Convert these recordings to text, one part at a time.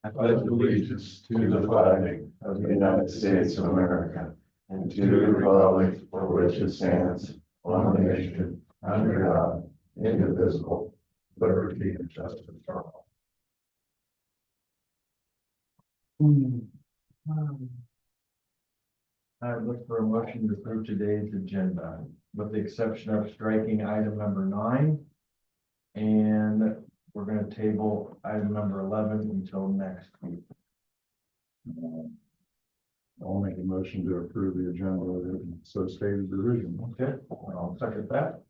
I pledge allegiance to the flag of the United States of America and to the republic for which it stands, one nation, under God, indivisible, liberty and justice for all. I would look for a motion to approve today's agenda, with the exception of striking item number 9. And we're going to table item number 11 until next week. I'll make a motion to approve the agenda with so stated revision. Okay, I'll second that.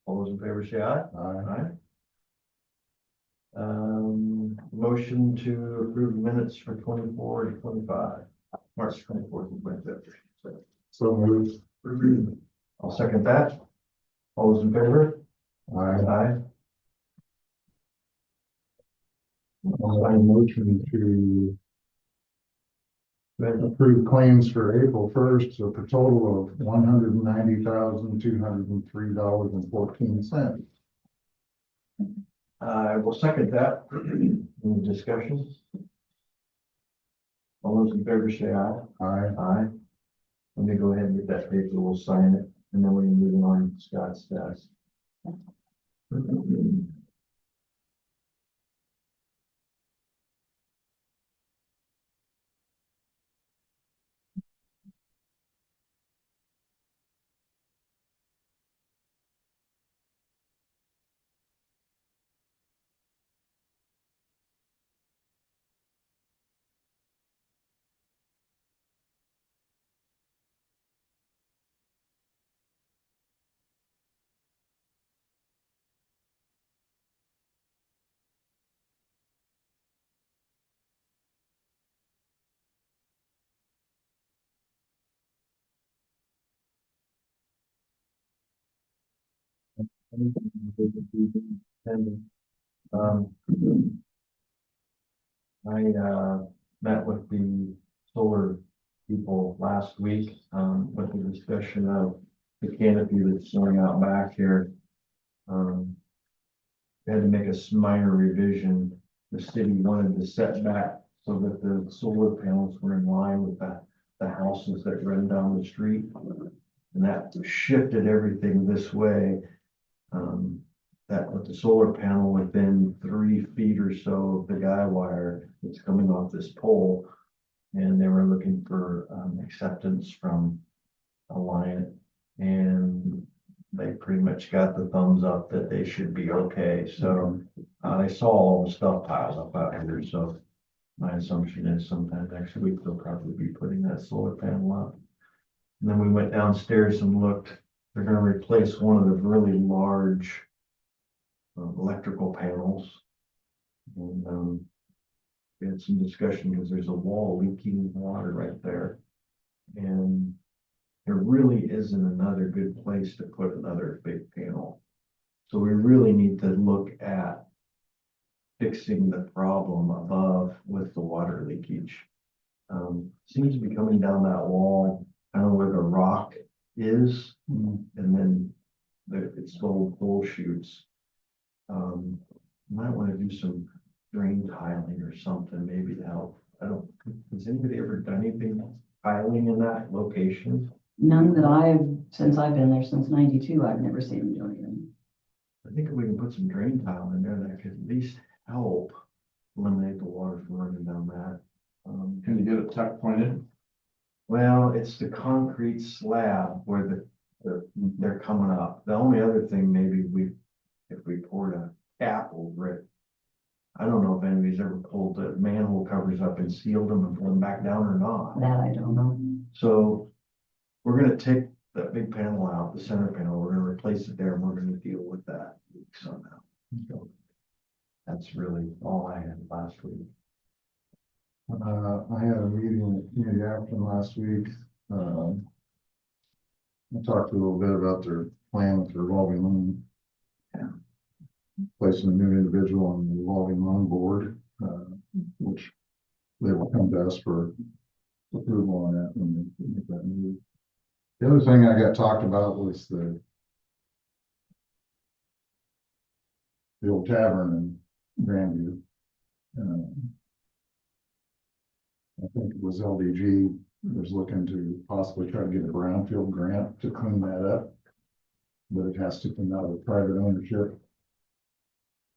All those in favor say aye. Aye. Motion to approve minutes for 24 to 25, March 24th and 25th. So moved. I'll second that. All those in favor? Aye. Aye. I'll make a motion to approve claims for April 1st of a total of $190,203.14. I will second that. Any discussion? All those in favor say aye. Aye. Aye. Let me go ahead and get that paper, we'll sign it, and then we can move on to Scott's desk. Um, I met with the solar people last week with the discussion of the canopy that's going out back here. We had to make a minor revision. The city wanted to set back so that the solar panels were in line with the houses that run down the street. And that shifted everything this way. That with the solar panel within 3 feet or so of the guy wire that's coming off this pole. And they were looking for acceptance from Alliant, and they pretty much got the thumbs up that they should be okay. So I saw all the stuff piled up out here. So my assumption is sometime next week, they'll probably be putting that solar panel up. And then we went downstairs and looked. They're going to replace one of the really large electrical panels. And we had some discussion because there's a wall leaking water right there. And there really isn't another good place to put another big panel. So we really need to look at fixing the problem above with the water leakage. Seems to be coming down that wall, kind of where the rock is, and then it's little pole shoots. Might want to do some drain tiling or something, maybe to help. Has anybody ever done anything tiling in that location? None that since I've been there since '92, I've never seen them do anything. I think if we can put some drain tile in there, that could at least help eliminate the water from running down that. Can you get it tuck pointed? Well, it's the concrete slab where they're coming up. The only other thing, maybe if we poured a cap over it. I don't know if anybody's ever pulled the manhole covers up and sealed them and put them back down or not. That I don't know. So we're gonna take that big panel out, the center panel, we're gonna replace it there, and we're gonna deal with that leak somehow. So that's really all I had last week. I had a meeting at Community Action last week. I talked a little bit about their plan with the revolving loan. Yeah. Placing a new individual on the revolving loan board, which they will come to us for approval on that when they make that move. The other thing I got talked about was the old tavern in Grandview. I think it was LDG was looking to possibly try to get a brownfield grant to clean that up. But it has to come out of private ownership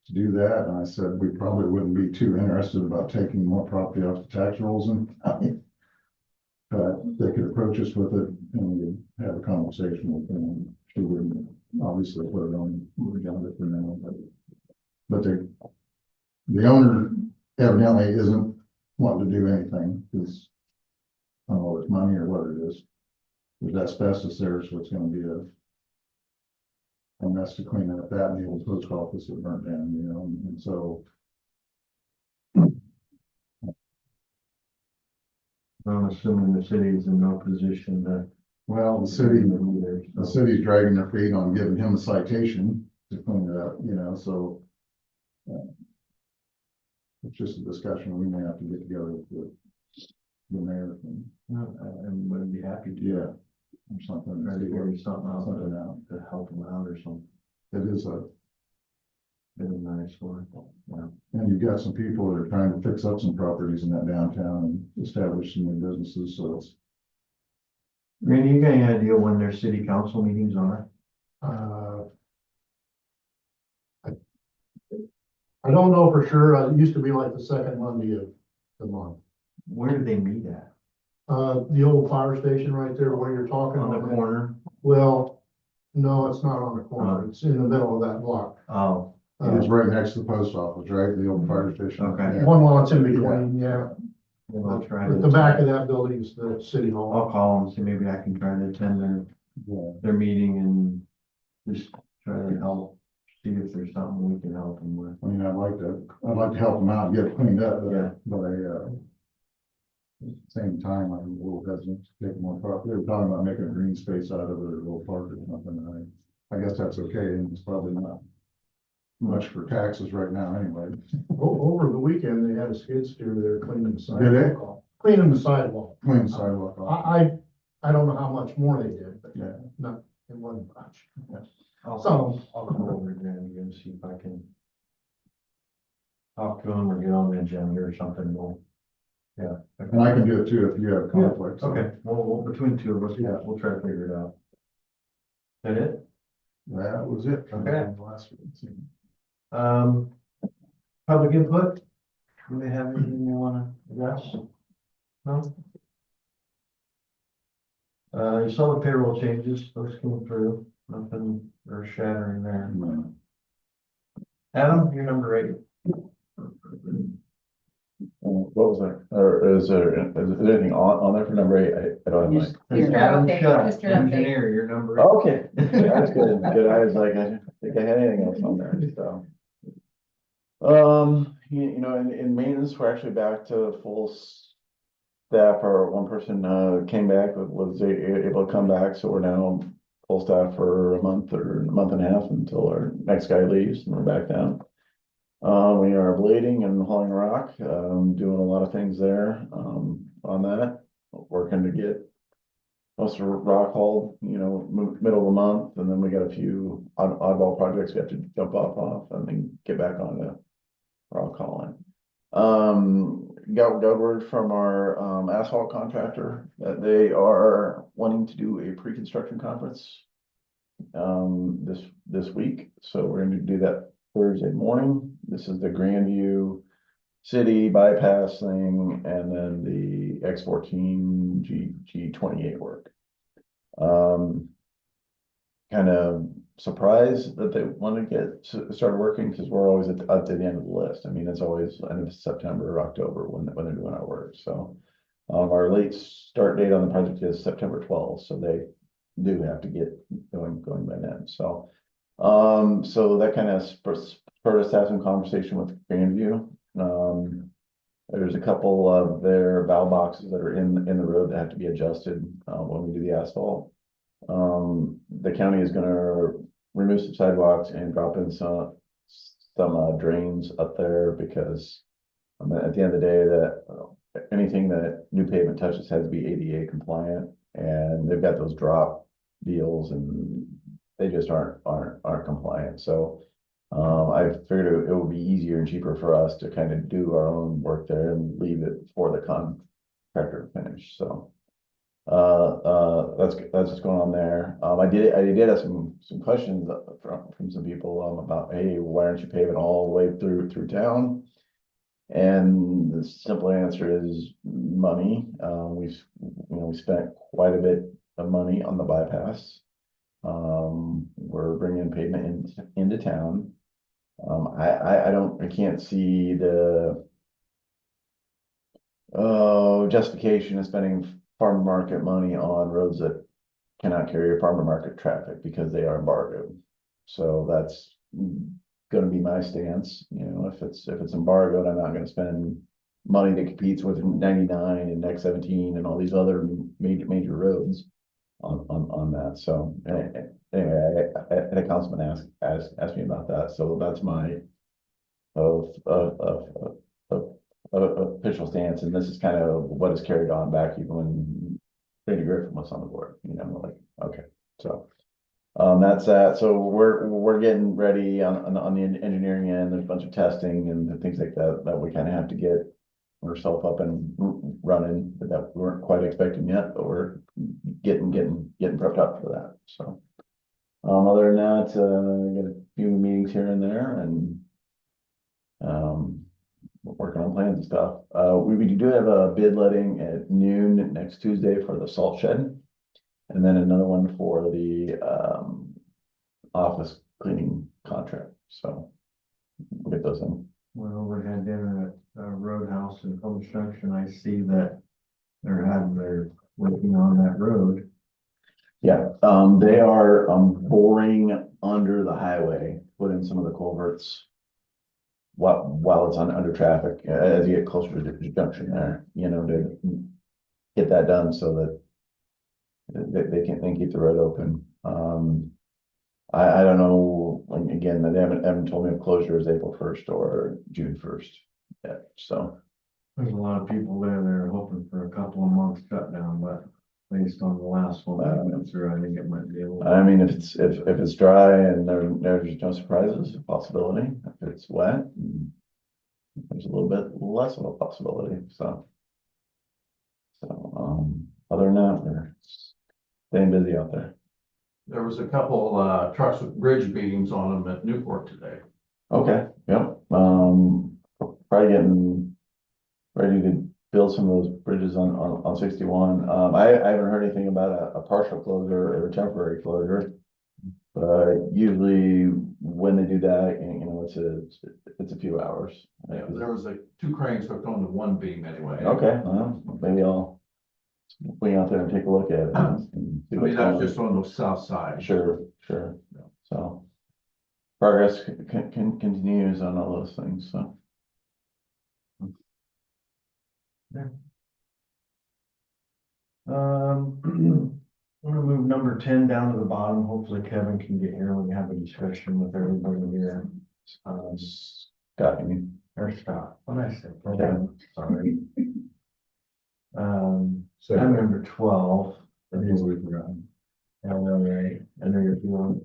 to do that. And I said, we probably wouldn't be too interested about taking more property off the tax rolls in the county. But they could approach us with it and we have a conversation with them. She wouldn't obviously put it on, we're down it for now, but the owner evidently isn't wanting to do anything because I don't know if it's money or what it is. There's asbestos there, so it's gonna be a mess to clean up that and the old post office that burnt down, you know, and so. I'm assuming the city is in no position to. Well, the city, Either, the so. city's dragging their feet on giving him a citation to clean it up, you know, so. It's just a discussion we may have to get together with the mayor and, And would be happy to. yeah, or something. Try to figure something out Something out. to help them out or something. It is Been a nice one. Yeah. and you've got some people that are trying to fix up some properties in that downtown and establish some new businesses, so it's. Randy, you got any idea when their city council meetings are? I don't know for sure. It used to be like the second Monday of the month. Where do they meet at? The old fire station right there where you're talking On the on. corner? Well, no, it's not on the corner. It's in the middle of that block. Oh, It's right next to the post office, right? The old fire station. Okay. Yeah. One lots in between, yeah. well, I'll try. At the back of that building is the city hall. I'll call them, see maybe I can try to attend Yeah. their meeting and just try to help, see if there's something we can help them with. I mean, I'd like to help them out and get it cleaned up, Yeah. but at the same time, I'm a little hesitant to take more property. They were talking about making a green space out of it, or a little park or something, and I guess that's okay, and it's probably not much for taxes right now anyway. Over the weekend, they had a skid steer there cleaning the Did they? sidewalk off. Cleaning the sidewalk. Clean the sidewalk off. I don't know how much more they did, but Yeah. no, it wasn't much. I'll So- I'll call over there and see if I can talk to them or get on the agenda or something. Yeah. And I can do it too if you have conflicts. Okay, well, between two of us, Yeah. we'll try to figure it out. That it? That was it. Okay. Last week. Public input? Do they have anything they wanna address? No? You saw the payroll changes, those came through, nothing earth shattering there. No. Adam, you're number 8. What was that? Or is there anything on there for number 8? I don't have Just- my. Here. Adam Okay, Shutt, just your update. engineer, you're number 8. Okay, that's good. Good. I was like, I didn't think I had anything else on there, so. You know, in maintenance, we're actually back to full staff. Our one person came back, was able to come back, so we're now full staff for a month or a month and a half until our next guy leaves and we're back down. We are blading and hauling rock, doing a lot of things there, on that, working to get most of the rock hauled, you know, middle of the month, and then we got a few oddball projects we have to jump off and then get back on to rock hauling. Got word from our asphalt contractor that they are wanting to do a pre-construction conference this week, so we're going to do that Thursday morning. This is the Grandview City bypass thing, and then the X14 G28 work. Kind of surprised that they want to get started working, because we're always at the end of the list. I mean, it's always end of September or October when they're doing our work. So our late start date on the project is September 12th, so they do have to get going by then. So so that kind of spurred us to have some conversation with Grandview. There's a couple of their valve boxes that are in the road that have to be adjusted when we do the asphalt. The county is going to remove some sidewalks and drop in some drains up there, because at the end of the day, that anything that new pavement touches has to be ADA compliant, and they've got those drop deals and they just aren't compliant. So I figured it would be easier and cheaper for us to kind of do our own work there and leave it for the tractor finish, so. That's what's going on there. I did have some questions from some people, about, hey, why aren't you paving all the way through town? And the simple answer is money. We spent quite a bit of money on the bypass. We're bringing pavement into town. I can't see the justification of spending farmer market money on roads that cannot carry farmer market traffic because they are embargoed. So that's gonna be my stance. If it's embargoed, I'm not gonna spend money that competes with 99 and X 17 and all these other major roads on that. So anyway, a councilman asked me about that. So that's my official stance, and this is kind of what is carried on back even when Brady Griffin was on the board. Like, okay, so that's that. So we're getting ready on the engineering end. There's a bunch of testing and things like that we kind of have to get ourselves up and running that we weren't quite expecting yet, but we're getting prepped up for that. So other than that, got a few meetings here and there, and working on plans and stuff. We do have a bid letting at noon next Tuesday for the salt shed, and then another one for the office cleaning contract. So we'll get those in. Well, we had dinner at Roadhouse in Plymouth Junction. I see that they're working on that road. Yeah, they are boring under the highway, put in some of the culverts while it's under traffic, as you get closer to the junction there, to get that done so that they can keep the road open. I don't know, like, again, they haven't told me if closure is April 1st or June 1st yet, so. There's a lot of people there that are hoping for a couple of months shutdown, but based on the last one I went through, I think it might be a little. I mean, if it's dry and there's no surprises, a possibility. If it's wet, there's a little bit less of a possibility. So other than that, we're staying busy out there. There was a couple, trucks with bridge beams on them at Newport today. Okay, yep. Probably getting ready to build some of those bridges on 61. I haven't heard anything about a partial closure or a temporary closure. But usually when they do that, it's a few hours. Yeah, there was two cranes hooked on to one beam anyway. Okay, well, maybe I'll swing out there and take a look at it. And see I what's mean, that's going just on the south side. on. Sure. So progress continues on all those things, so. I'm gonna move number 10 down to the bottom. Hopefully Kevin can get here. We can have a discussion with everybody here. Scott, you mean? Or Scott, what did I say? Kevin. Sorry. Item number 12. I know, right? I know you're feeling.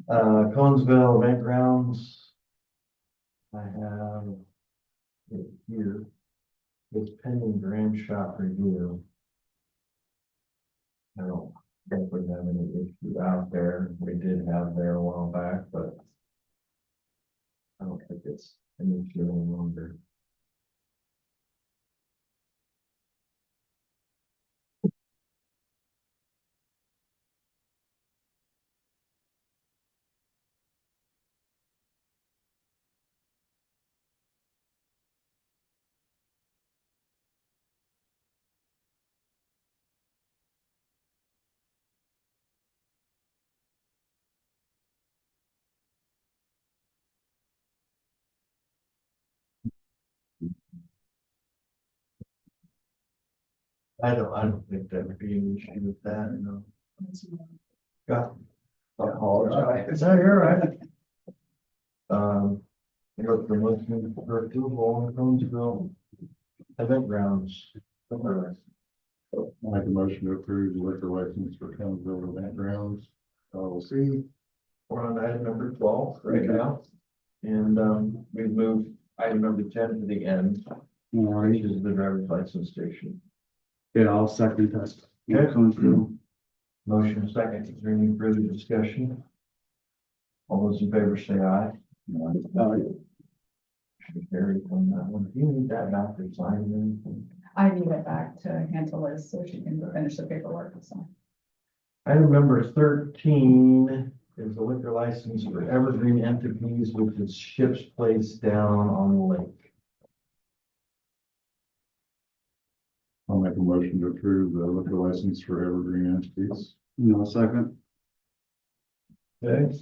Conesville Event Grounds. I have it here. It's pending grand shot review. I don't think we have any issue out there. We did have there a while back, but I don't think it's an issue any longer. I don't think that would be an issue with that, no. Got. Apologize. No, you're right. I got the motion for approval on Conesville Event Grounds. Make a motion to approve the liquor license for Conesville Event Grounds, LLC. We're on item number 12 right now. And we've moved item number 10 to the end, which is the driver's license station. Yeah, I'll second that. Okay. Going through. Motion second. Is there any further discussion? All those in favor say aye. Motion carried on that one. Do you need that back to sign anything? I need it back to hand to Liz so she can finish the paperwork, so. Item number 13 is the liquor license for Evergreen Entities, which is Ship's Place down on the lake. I'll make a motion to approve the liquor license for Evergreen Entities. No, second. Okay.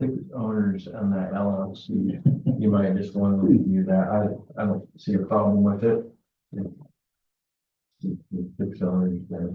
Six owners on that LLC. You might just want to review that. I don't see a problem with it. Six owners there.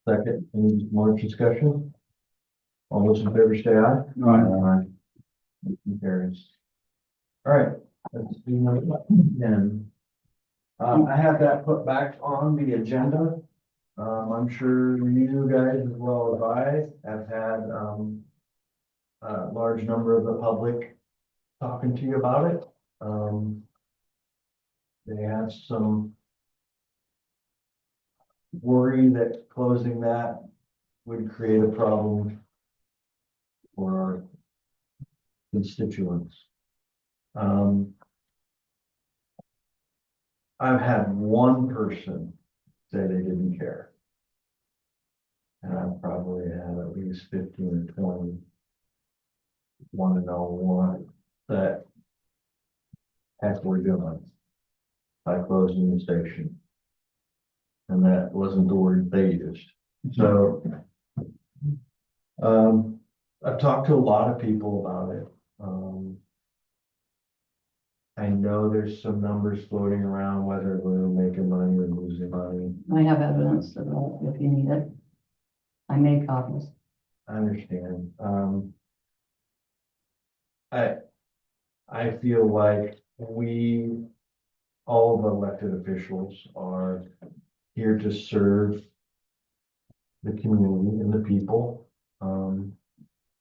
Second, any more discussion? All those in favor say aye. Aye. Motion carries. All right, let's do number 10. I have that put back on the agenda. I'm sure you guys, as well as I, have had a large number of the public talking to you about it. They have some worry that closing that would create a problem for our constituents. I've had one person say they didn't care. And I've probably had at least 15 or 20 want to know what that heck we're doing by closing the station. And that wasn't the word they used. So, I've talked to a lot of people about it. I know there's some numbers floating around, whether we're making money or losing money. I have evidence of that if you need it. I made copies. I understand. I feel like we, all the elected officials are here to serve the community and the people.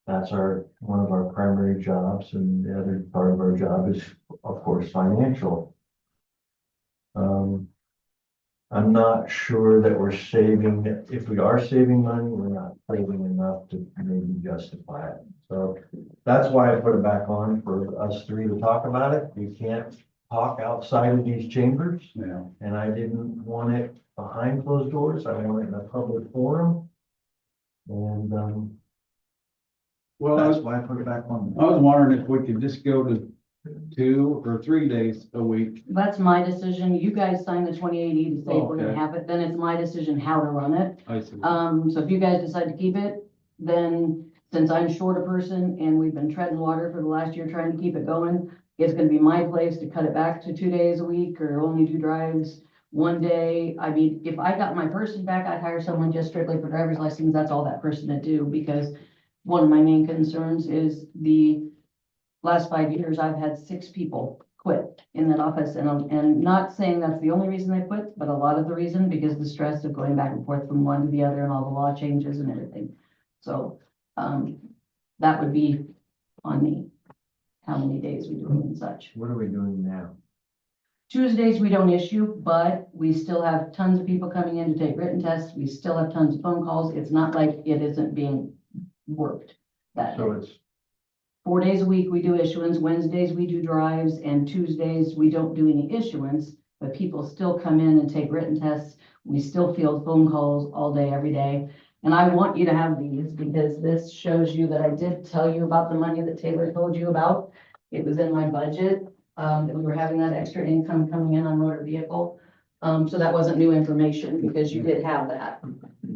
That's one of our primary jobs, and the other part of our job is, of course, financial. I'm not sure that we're saving, if we are saving money, we're not saving enough to maybe justify it. So that's why I put it back on for us three to talk about it. You can't talk outside of these chambers. Yeah. And I didn't want it behind closed doors. I want it in a public forum. And Well, that's why I put it back on. I was wondering if we could just go to 2 or 3 days a week. That's my decision. You guys signed the 2080 to say if we're gonna Okay. have it, then it's my decision how to run it. I see. So if you guys decide to keep it, then since I'm short a person and we've been treading water for the last year trying to keep it going, it's gonna be my place to cut it back to 2 days a week or only do drives 1 day. I mean, if I got my person back, I'd hire someone just strictly for driver's license. That's all that person would do, because one of my main concerns is the last 5 years, I've had 6 people quit in that office, and not saying that's the only reason they quit, but a lot of the reason, because the stress of going back and forth from one to the other and all the law changes and everything. So, that would be on me, how many days we do it and such. What are we doing now? Tuesdays, we don't issue, but we still have tons of people coming in to take written tests. We still have tons of phone calls. It's not like it isn't being worked. That So it's 4 days a week, we do issuance. Wednesdays, we do drives, and Tuesdays, we don't do any issuance, but people still come in and take written tests. We still field phone calls all day, every day. And I want you to have these because this shows you that I did tell you about the money that Taylor told you about. It was in my budget, that we were having that extra income coming in on motor vehicle. So that wasn't new information because you did have that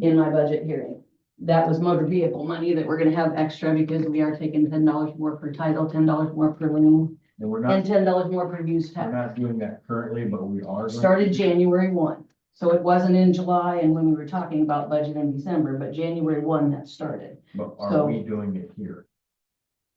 in my budget hearing. that was motor vehicle money that we're gonna have extra because we are taking $10 more per title, $10 more per lien, And we're and not, $10 more per used we're tax. not doing that currently, but we are. going Started to. January 1. So it wasn't in July and when we were talking about budget in December, but January 1 that started. But so- are we doing it here?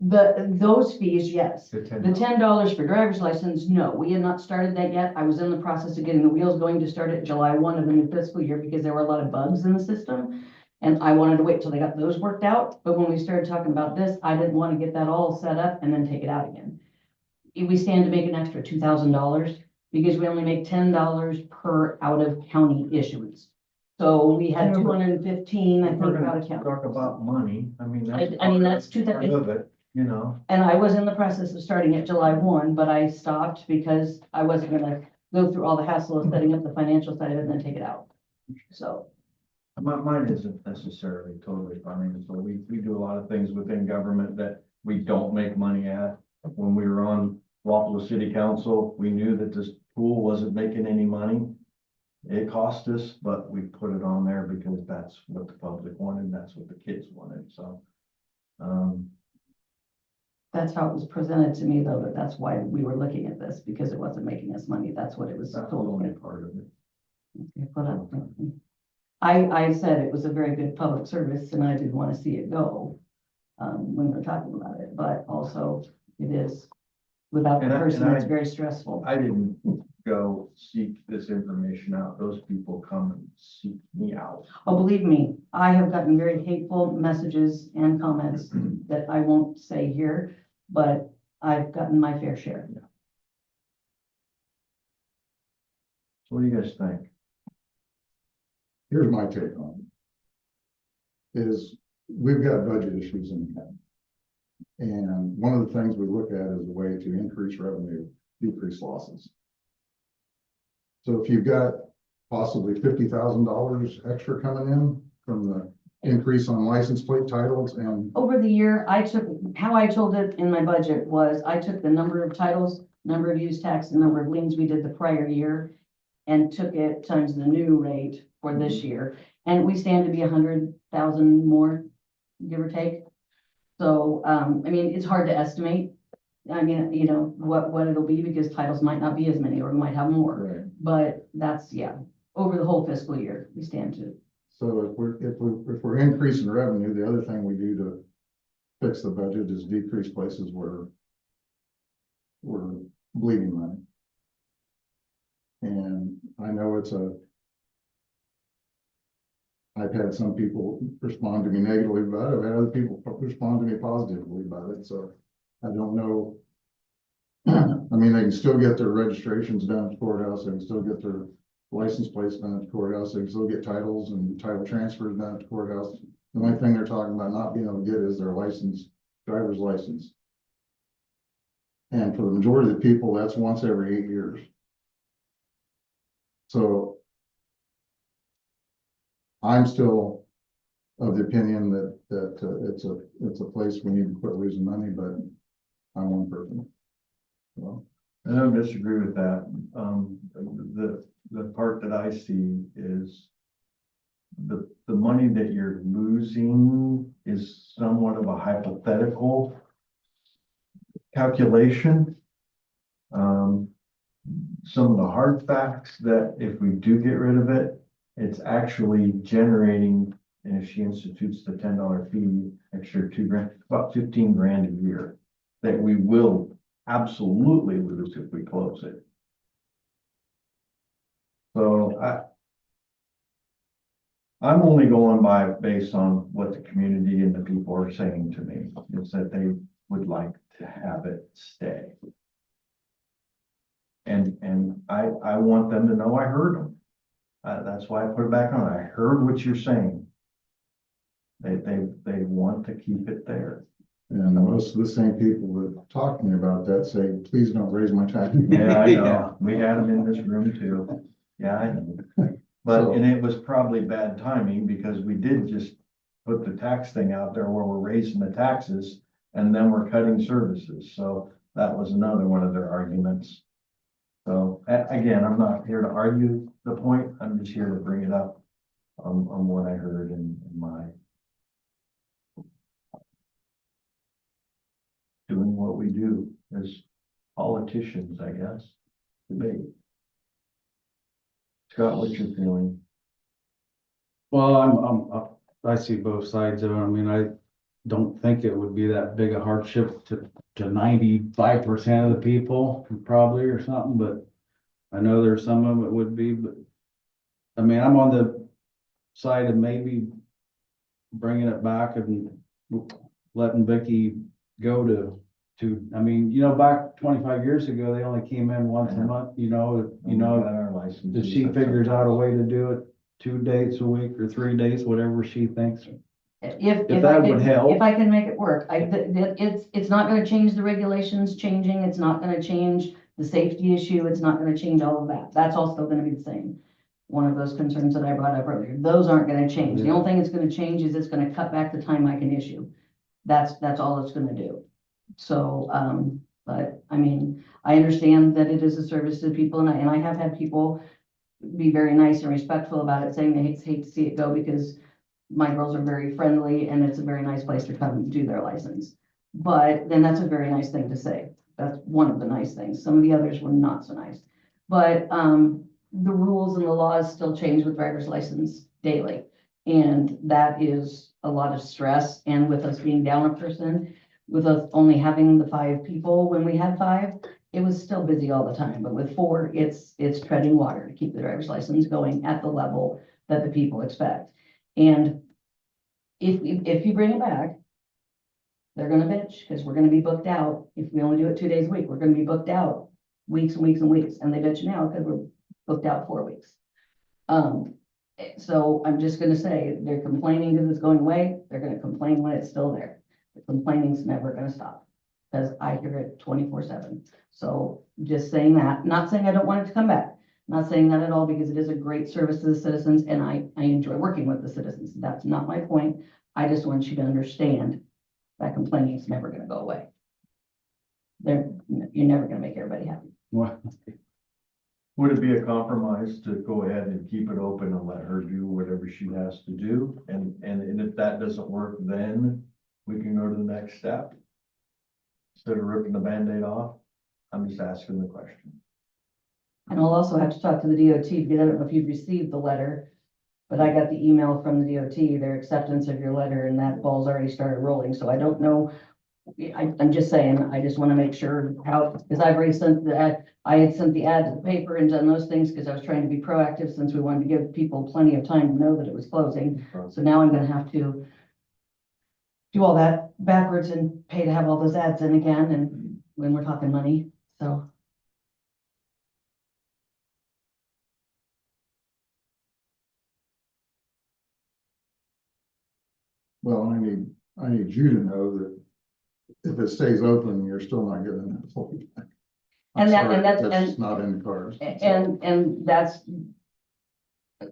Those fees, yes. The The $10. $10 for driver's license, no, we had not started that yet. I was in the process of getting the wheels going to start at July 1 of the new fiscal year because there were a lot of bugs in the system. And I wanted to wait till they got those worked out. But when we started talking about this, I didn't want to get that all set up and then take it out again. We stand to make an extra $2,000 because we only make $10 per out of county issuance. So we had Yeah, but 215, I If think, we're out gonna of county. talk about money, I mean, I mean, that's part of it, you know. And I was in the process of starting at July 1, but I stopped because I wasn't gonna go through all the hassle of setting up the financial side of it and then take it out. So, Mine isn't necessarily totally financial. We do a lot of things within government that we don't make money at. When we were on Wapello City Council, we knew that this pool wasn't making any money. It cost us, but we put it on there because that's what the public wanted, that's what the kids wanted, so. that's how it was presented to me, though, that that's why we were looking at this, because it wasn't making us money. That's what it was That's told only me. part of it. But I said it was a very good public service and I didn't want to see it go when we were talking about it, but also it is without the And person, I- it's very stressful. I didn't go seek this information out. Those people come and seek me out. Oh, believe me, I have gotten very hateful messages and comments that I won't say here, but I've gotten my fair share. So what do you guys think? Here's my take on it. Is we've got budget issues in the county. And one of the things we look at is a way to increase revenue, decrease losses. So if you've got possibly $50,000 extra coming in from the increase on license plate titles and Over the year, how I told it in my budget was I took the number of titles, number of use tax, and number of liens we did the prior year and took it times the new rate for this year. And we stand to be 100,000 more, give or take. So, I mean, it's hard to estimate. I mean, you know, what it'll be because titles might not be as many or we might have more, right. but that's, yeah, over the whole fiscal year, we stand to. So if we're increasing revenue, the other thing we do to fix the budget is decrease places where we're bleeding money. And I know I've had some people respond to me negatively about it. I've had other people respond to me positively about it. So I don't know. I mean, they can still get their registrations done at the courthouse. They can still get their license plates done at the courthouse. They can still get titles and title transfers done at the courthouse. The only thing they're talking about not being able to get is their license, driver's license. And for the majority of the people, that's once every 8 years. So I'm still of the opinion that it's a place we need to quit losing money, but I'm one person. Well, I don't disagree with that. The part that I see is the money that you're losing is somewhat of a hypothetical calculation. Some of the hard facts that if we do get rid of it, it's actually generating, and if she institutes the $10 fee, extra $2,000, about 15 grand a year that we will absolutely lose if we close it. So I'm only going by based on what the community and the people are saying to me, is that they would like to have it stay. And I want them to know I heard them. That's why I put it back on. I heard what you're saying. They want to keep it there. and most of the same people that talk to me about that say, please don't raise my tax. Yeah, I know. We had them in this room too. Yeah, I know. But, and it was probably bad timing because we did just put the tax thing out there where we're raising the taxes and then we're cutting services. So that was another one of their arguments. So again, I'm not here to argue the point. I'm just here to bring it up on what I heard in my doing what we do as politicians, I guess. Debate. Scott, what's your feeling? Well, I see both sides of it. I mean, I don't think it would be that big a hardship to 95% of the people probably or something, but I know there's some of it would be, but I mean, I'm on the side of maybe bringing it back and letting Vicky go I mean, back 25 years ago, they only came in once a month, Our license. if she figures out a way to do it 2 days a week or 3 days, whatever she thinks. If If I that can, would help. if I can make it work, it's not gonna change the regulations changing, it's not gonna change the safety issue, it's not gonna change all of that. That's all still gonna be the same. One of those concerns that I brought up earlier, those aren't gonna change. The only thing it's gonna change is it's gonna cut back the time I can issue. That's all it's gonna do. So, but I mean, I understand that it is a service to people and I have had people be very nice and respectful about it, saying they hate to see it go because my girls are very friendly and it's a very nice place to come do their license. But then that's a very nice thing to say. That's one of the nice things. Some of the others were not so nice. But the rules and the laws still change with driver's license daily. And that is a lot of stress. And with us being down a person, with us only having the 5 people when we had 5, it was still busy all the time. But with 4, it's treading water to keep the driver's license going at the level that the people expect. And if you bring it back, they're gonna bitch because we're gonna be booked out. If we only do it 2 days a week, we're gonna be booked out weeks and weeks and weeks. And they bitch now because we're booked out 4 weeks. So I'm just gonna say they're complaining because it's going away. They're gonna complain when it's still there. The complaining's never gonna stop because I hear it 24/7. So just saying that, not saying I don't want it to come back. Not saying that at all because it is a great service to the citizens and I enjoy working with the citizens. That's not my point. I just want you to understand that complaining is never gonna go away. You're never gonna make everybody happy. Well, Would it be a compromise to go ahead and keep it open and let her do whatever she has to do? And if that doesn't work, then we can go to the next step? Instead of ripping the Band-Aid off? I'm just asking the question. And I'll also have to talk to the DOT because I don't know if you've received the letter, but I got the email from the DOT, their acceptance of your letter, and that ball's already started rolling. So I don't know. I'm just saying, I just want to make sure how, because I've already sent I had sent the ad to the paper and done those things because I was trying to be proactive since we wanted to give people plenty of time to know that it was closing. So now I'm going to have to do all that backwards and pay to have all those ads in again. And when we're talking money, so. Well, I need you to know that if it stays open, you're still not getting that full feedback. I'm And sorry, that's That's not in the cards. And that's,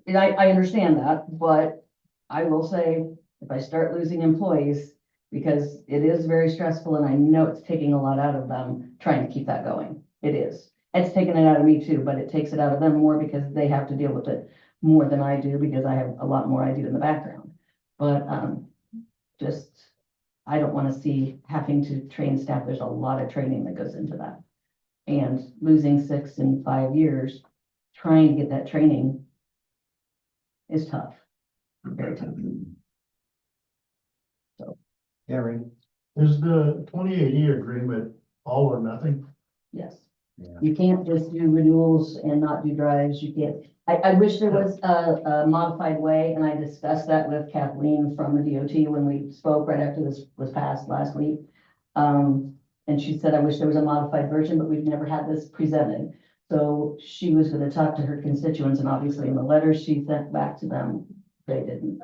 and I understand that, but I will say, if I start losing employees, because it is very stressful and I know it's taking a lot out of them, trying to keep that going. It is. It's taking it out of me too, but it takes it out of them more because they have to deal with it more than I do because I have a lot more I do in the background. But just, I don't want to see having to train staff. There's a lot of training that goes into that. And losing 6 in 5 years, trying to get that training is tough, very tough. Yeah, right. Is the 2080 agreement all or nothing? Yes. Yeah. You can't just do renewals and not do drives. You can't. I wish there was a modified way, and I discussed that with Kathleen from the DOT when we spoke right after this was passed last week. And she said, I wish there was a modified version, but we've never had this presented. So she was going to talk to her constituents, and obviously in the letter she sent back to them, they didn't.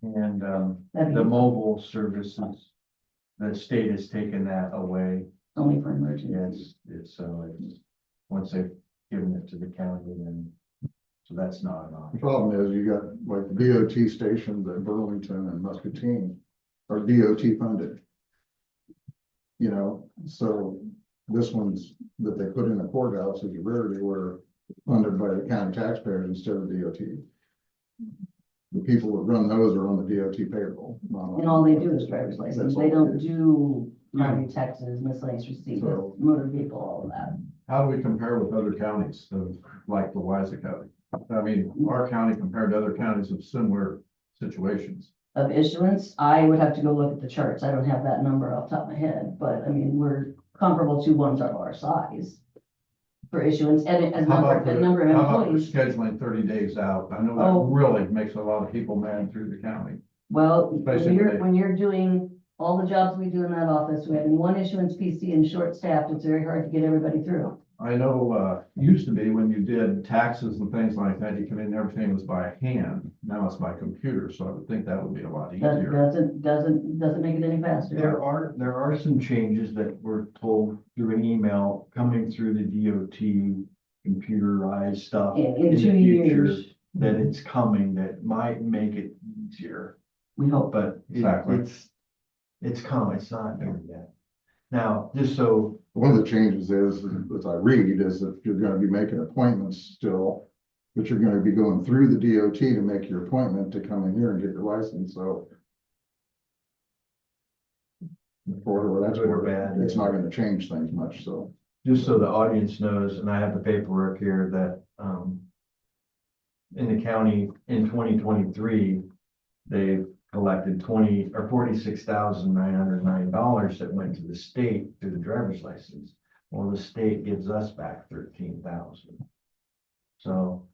And the mobile services, the state has taken that away. Only for emergencies. It's once they've given it to the county, then, so that's not an The option. problem is you got like the DOT stations at Burlington and Muscatine are DOT funded. You know, so this one's that they put in the courthouse is a rarity were funded by the county taxpayers instead of DOT. the people that run those are on the DOT payroll. not on- And all they do is driver's license. That's They all don't it is. do property taxes, miscellaneous receipts, So- motor vehicle, all of that. How do we compare with other counties of, like Louisa County? I mean, our county compared to other counties of similar situations. Of issuance, I would have to go look at the charts. I don't have that number off the top of my head, but I mean, we're comparable to ones of our size for issuance and as How about a number of how about employees. scheduling 30 days out? I know Oh. that really makes a lot of people mad through the county. Well, Especially when they- when you're doing all the jobs we do in that office, we have one issuance PC and short staffed, it's very hard to get everybody through. I know, used to be when you did taxes and things like that, you come in, everything was by hand. Now it's by computer, so I would think that would be a lot That easier. doesn't make it any faster. There are some changes that were told through an email coming through the DOT computerized stuff. In the 2 future years, That it's coming, that might make it easier, we hope. but Exactly. it's coming, it's not there yet. Now, just so, One of the changes is, as I read, is that you're gonna be making appointments still, but you're gonna be going through the DOT to make your appointment to come in here and get your license, so. For whatever that's Good or worth, bad, it's yeah. not gonna change things much, so. just so the audience knows, and I have the paperwork here that, in the county in 2023, they've collected $46,909 that went to the state through the driver's license. Well, the state gives us back 13,000. So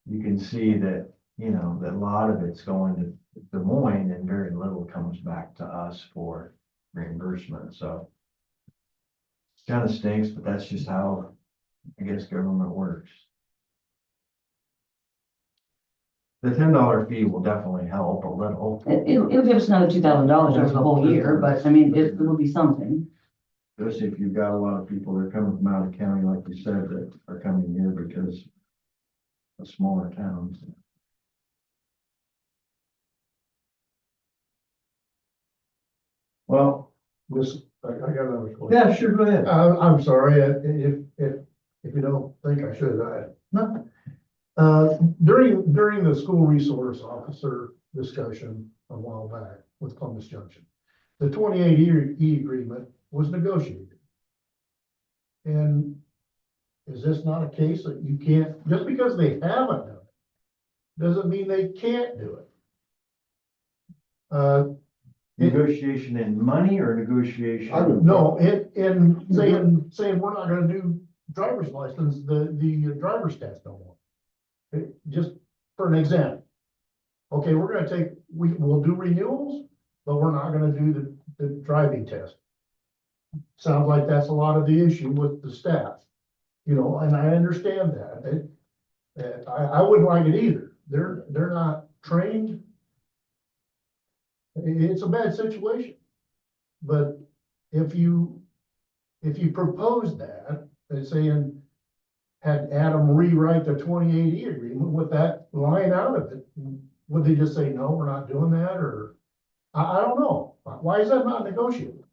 you can see that, that a lot of it's going to Des Moines and very little comes back to us for reimbursement, so. Kind of stinks, but that's just how, I guess, government works. The $10 fee will definitely help a little. It'll give us another $2,000 over the whole year, but I mean, it will be something. Especially if you've got a lot of people that are coming from out of county, like you said, that are coming here because of smaller towns. Well, I got another question. yeah, sure, go ahead. I'm sorry, if you don't think I should, no. During the school resource officer discussion a while back with Columbus Junction, the 28 E agreement was negotiated. And is this not a case that you can't, just because they haven't done it, doesn't mean they can't do it? Negotiation in money or negotiation? I would- No, in saying we're not gonna do driver's license, the driver's test no more. Just for an example. Okay, we're gonna we'll do renewals, but we're not gonna do the driving test. Sounds like that's a lot of the issue with the staff, and I understand that. I wouldn't like it either. They're not trained. It's a bad situation. But if you propose that, and saying, had Adam rewrite the 28E agreement with that line out of it, would they just say, no, we're not doing that, or, I don't know. Why is that not negotiable?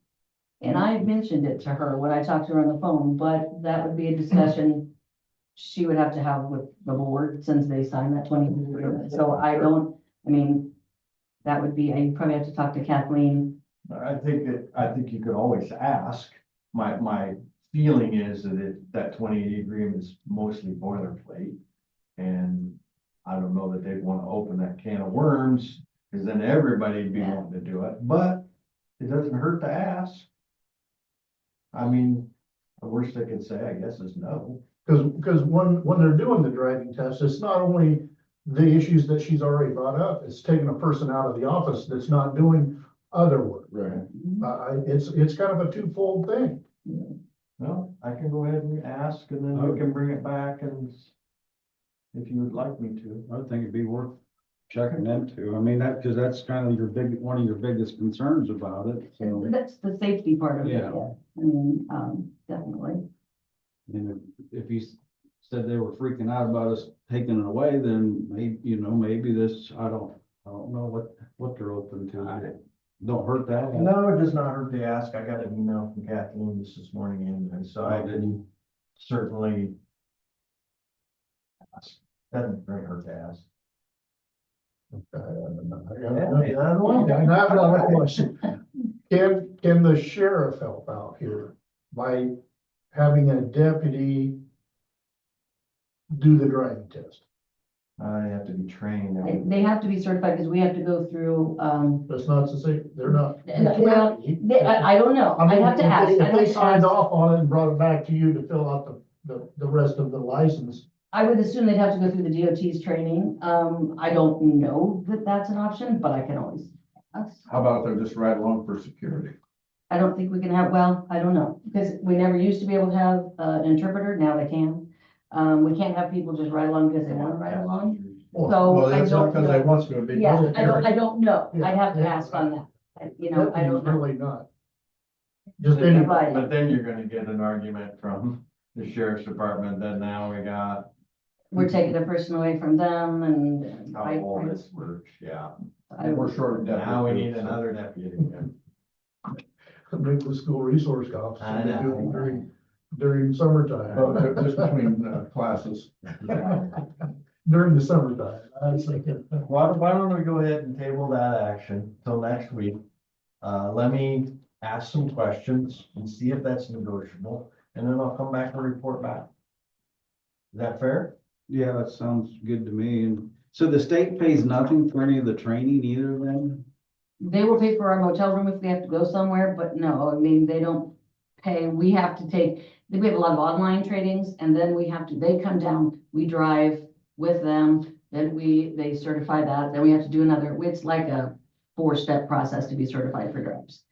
And I mentioned it to her when I talked to her on the phone, but that would be a discussion she would have to have with the board since they signed that 20 agreement. So that would be, you probably have to talk to Kathleen. I think you could always ask. My feeling is that 28 agreement is mostly boilerplate. And I don't know that they'd want to open that can of worms, because then everybody'd be wanting to do it, but it doesn't hurt to ask. I mean, the worst they could say, I guess, is no. Because when they're doing the driving test, it's not only the issues that she's already brought up, it's taking a person out of the office that's not doing other work. Right. It's kind of a twofold thing. Well, I can go ahead and ask, and then we can bring it back, and if you would like me to. I think it'd be worth checking into. I mean, because that's kind of one of your biggest concerns about it, so. That's the safety part of it, Yeah. yeah. Definitely. And if you said they were freaking out about us taking it away, then maybe this, I don't know what they're open to. Don't hurt that. No, it does not hurt to ask. I got an email from Kathleen this morning, and so I didn't certainly ask. Doesn't really hurt to ask. And I've got a question. Can the sheriff help out here by having a deputy do the driving test? I have to be trained. They have to be certified because we have to go through, That's not to say, they're not. well, I don't know. I I mean, have to ask. if I'd like they to signed ask. off on it and brought it back to you to fill out the rest of the license. I would assume they'd have to go through the DOT's training. I don't know that that's an option, but I can always ask. How about they're just right along for security? I don't think we can have, well, I don't know, because we never used to be able to have an interpreter, now they can. We can't have people just ride along because they want to ride along. So Well, I that's not don't because they know. want to, it'd be Yeah, military. I don't know. Yeah, I'd have to yeah. ask on that. You know, I don't know. Really not. Just any, Right. But then you're gonna get an argument from the sheriff's department that now we got We're taking a person away from them and. how all this works, yeah. I- We're short of deputies. Now we need another deputy again. make the school resource officer I to do know. it during summertime. Just between classes. During the summertime, I was thinking. Why don't we go ahead and table that action till next week? Let me ask some questions and see if that's negotiable, and then I'll come back and report back. Is that fair? Yeah, that sounds good to me. And so the state pays nothing for any of the training either then? They will pay for our motel room if we have to go somewhere, but no, I mean, they don't pay. We have to take, we have a lot of online trainings and then they come down, we drive with them, then they certify that, then we have to do another, it's like a 4-step process to be certified for drives.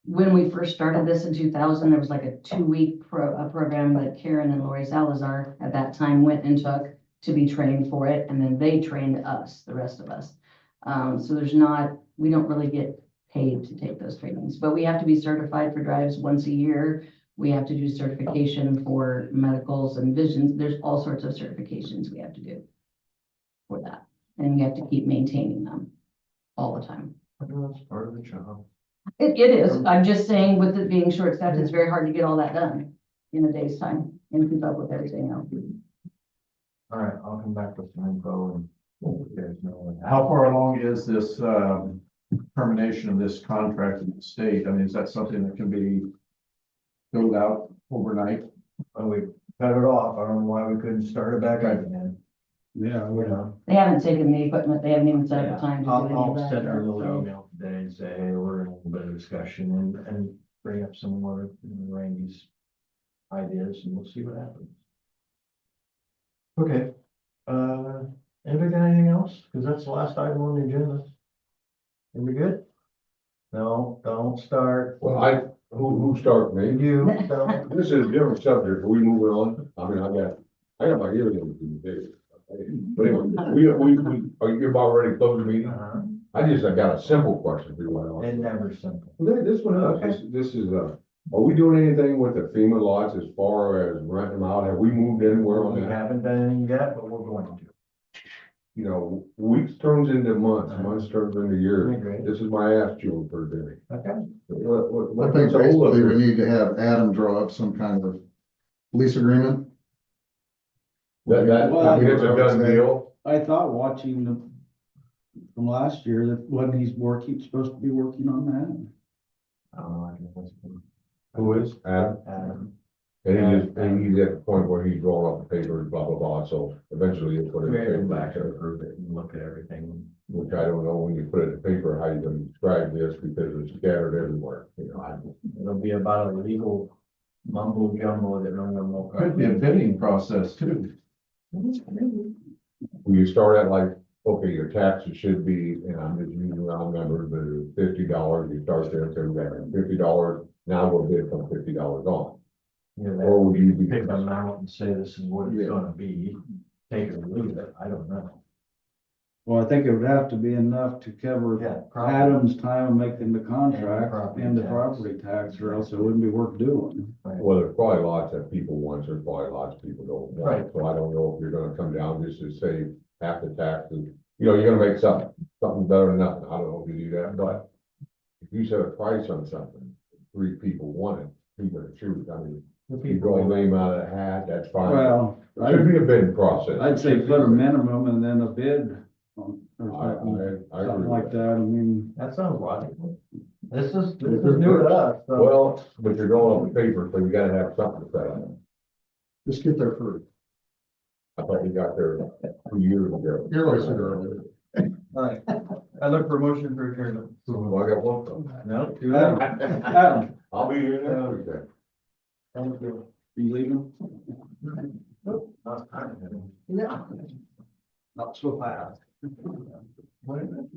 When we first started this in 2000, there was like a 2-week program that Karen and Lori Salazar at that time went and took to be trained for it. And then they trained us, the rest of us. So we don't really get paid to take those trainings, but we have to be certified for drives once a year. We have to do certification for medicals and visions. There's all sorts of certifications we have to do for that. And we have to keep maintaining them all the time. That's part of the job. It is. I'm just saying with it being short staffed, it's very hard to get all that done in a day's time and keep up with everything else. All right, I'll come back with some info and let you guys know. How far along is this, termination of this contract in the state? I mean, is that something that can be filled out overnight? When we cut it off, I don't know why we couldn't start it back up again. Yeah, You know? They haven't taken the equipment. They haven't even set Yeah, up a time to do I'll any of that. send her a little so. email today and say, hey, we're in a little bit of discussion and bring up some more Randy's ideas and we'll see what happens. Okay, anybody got anything else? Cause that's the last item on the agenda. Are we good? No, don't start. Well, who started me? You, don't. This is a different subject. Are we moving on? I mean, I got my ears in the day. But anyway, you're about ready to close the meeting? I got a simple question for you. It never simple. This one, this is, are we doing anything with the FEMA lots as far as renting them out? Have we moved anywhere on We that? haven't done anything yet, but we're going to. You know, weeks turns into months, months turns into years. Agree. This is my ask you for today. Okay. I think basically we need to have Adam draw up some kind of lease agreement. I mean, it's a done deal. I thought watching the, from last year, that wasn't he's supposed to be working on Who is? Adam? Adam. And he's at the point where he's drawing up the papers, blah, blah, blah, so eventually it's what We're it's. gonna go back and approve it and look at everything. Which I don't know when you put it in paper, how you gonna describe this, because it's scattered everywhere, you know, It'll be about a legal mumble jumble that no one will. Could be a bidding process too. when you start at like, okay, your taxes should be, and I'm just using round numbers, but it's $50, you start there and say, we got $50, now we'll bid from $50 on. Or would you be? Pick an amount and say this is what it's Yeah. gonna be, take it or leave it, I don't know. Well, I think it would have to be enough to cover Yeah, probably. Adam's time of making the contract property and the tax. property tax, or else it wouldn't be worth doing. Well, there's probably lots that people want, there's probably lots of people don't want, Right. so I don't know if you're gonna come down just to save half the taxes. You know, you're gonna make something better than nothing, I don't know if you do that, but if you set a price on something, 3 people want it, people to choose, I mean, you draw a name out of the hat, that's fine. Well, It should be a bidding process. I'd say put a minimum and then a bid Or something I agree something with like that, I mean, That sounds logical. This is new to us, so. Well, but you're going on the paper, so you gotta have something to say on it. Just get there first. I thought you got there 2 years ago. You're always early. All right, I look for a motion for adjournment. Well, I got one thing. No, do Adam, I'll be here next week then. Thank you. you leaving? Yeah. Not so fast. Wait a minute.